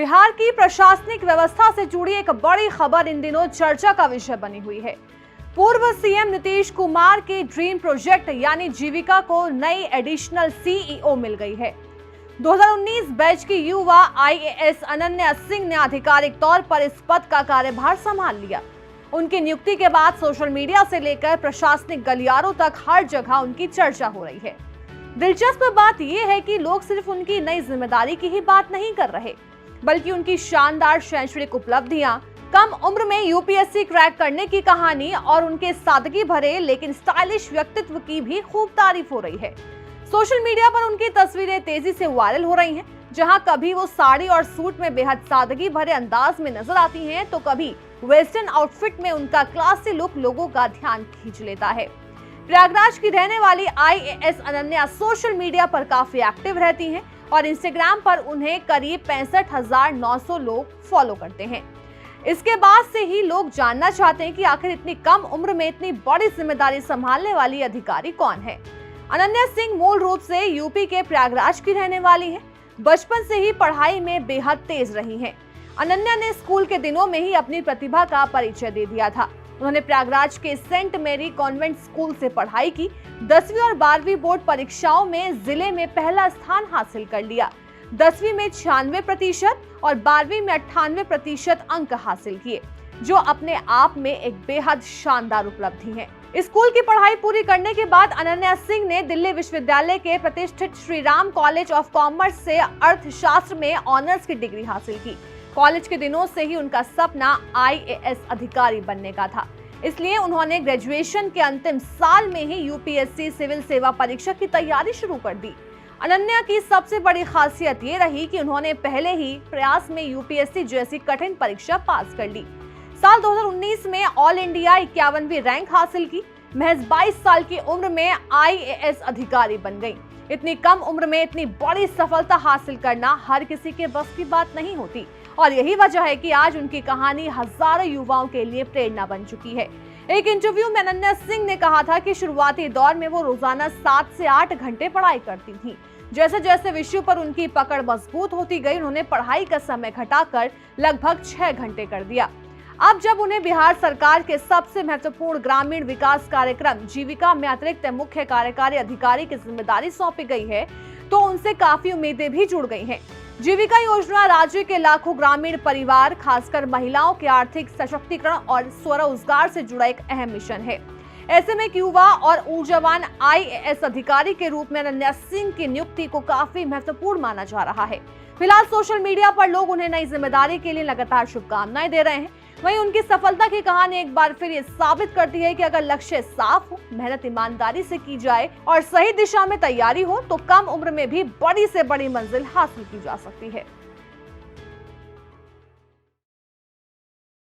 बिहार की प्रशासनिक व्यवस्था से जुड़ी एक बड़ी खबर इन दिनों चर्चा का विषय बनी हुई है। पूर्व सीएम नीतीश कुमार के ड्रीम प्रोजेक्ट यानी जीविका को नई एडिशनल सीईओ मिल गई है। 2019 बैच की युवा आईएएस अनन्या सिंह ने आधिकारिक तौर पर इस पद का कार्यभार संभाल लिया। उनकी नियुक्ति के बाद सोशल मीडिया से लेकर प्रशासनिक गलियारों तक हर जगह उनकी चर्चा हो रही है। दिलचस्प बात यह है कि लोग सिर्फ उनकी नई जिम्मेदारी की ही बात नहीं कर रहे, बल्कि उनकी शानदार शैक्षणिक उपलब्धियां, कम उम्र में यूपीएससी क्रैक करने की कहानी और उनके सादगी भरे लेकिन स्टाइलिश व्यक्तित्व की भी खूब तारीफ हो रही है। सोशल मीडिया पर उनकी तस्वीरें तेजी से वायरल हो रही हैं, जहां कभी वो साड़ी और सूट में बेहद सादगी भरे अंदाज में नजर आती हैं, तो कभी वेस्टर्न आउटफिट में उनका क्लासी लुक लोगों का ध्यान खींच लेता है। प्रयागराज की रहने वाली आईएएस अनन्या सोशल मीडिया पर काफी एक्टिव रहती हैं और इंस्टाग्राम पर उन्हें करीब 65,900 लोग फॉलो करते हैं। इसके बाद से ही लोग जानना चाहते हैं कि आखिर इतनी कम उम्र में इतनी बड़ी जिम्मेदारी संभालने वाली अधिकारी कौन है। अनन्या सिंह मूल रूप से यूपी के प्रयागराज की रहने वाली हैं। बचपन से ही पढ़ाई में बेहद तेज रही हैं। अनन्या ने स्कूल के दिनों में ही अपनी प्रतिभा का परिचय दे दिया था। उन्होंने प्रयागराज के सेंट मेरी कॉन्वेंट स्कूल से पढ़ाई की। 10वीं और 12वीं बोर्ड परीक्षाओं में जिले में पहला स्थान हासिल कर लिया। 10वीं में 96% और 12वीं में 98% अंक हासिल किए, जो अपने आप में एक बेहद शानदार उपलब्धि है। स्कूल की पढ़ाई पूरी करने के बाद अनन्या सिंह ने दिल्ली विश्वविद्यालय के प्रतिष्ठित Shri Ram college of commerce से अर्थशास्त्र में ऑनर्स की डिग्री हासिल की। कॉलेज के दिनों से ही उनका सपना आईएएस अधिकारी बनने का था, इसलिए उन्होंने ग्रेजुएशन के अंतिम साल में ही यूपीएससी सिविल सेवा परीक्षा की तैयारी शुरू कर दी। अनन्या की सबसे बड़ी खासियत ये रही कि उन्होंने पहले ही प्रयास में यूपीएससी जैसी कठिन परीक्षा पास कर ली। साल 2019 में ऑल इंडिया 51वीं रैंक हासिल की। महज 22 साल की उम्र में आईएएस अधिकारी बन गई। इतनी कम उम्र में इतनी बड़ी सफलता हासिल करना हर किसी के बस की बात नहीं होती, और यही वजह है कि आज उनकी कहानी हजारों युवाओं के लिए प्रेरणा बन चुकी है। एक इंटरव्यू में अनन्या सिंह ने कहा था कि शुरुआती दौर में वो रोजाना 7 से 8 घंटे पढ़ाई करती थी। जैसे जैसे विषयों पर उनकी पकड़ मजबूत होती गई, उन्होंने पढ़ाई का समय घटाकर लगभग 6 घंटे कर दिया। अब जब उन्हें बिहार सरकार के सबसे महत्वपूर्ण ग्रामीण विकास कार्यक्रम जीविका में अतिरिक्त मुख्य कार्यकारी अधिकारी की जिम्मेदारी सौंपी गई है, तो उनसे काफी उम्मीदें भी जुड़ गई हैं। जीविका योजना राज्य के लाखों ग्रामीण परिवार, खासकर महिलाओं के आर्थिक सशक्तिकरण और स्वरोजगार से जुड़ा एक अहम मिशन है। ऐसे में युवा और ऊर्जावान आईएएस अधिकारी के रूप में अनन्या सिंह की नियुक्ति को काफी महत्वपूर्ण माना जा रहा है। फिलहाल सोशल मीडिया पर लोग उन्हें नई जिम्मेदारी के लिए लगातार शुभकामनाएं दे रहे हैं। वहीं उनकी सफलता की कहानी एक बार फिर ये साबित करती है कि अगर लक्ष्य साफ हो, मेहनत ईमानदारी से की जाए और सही दिशा में तैयारी हो, तो कम उम्र में भी बड़ी से बड़ी मंजिल हासिल की जा सकती है।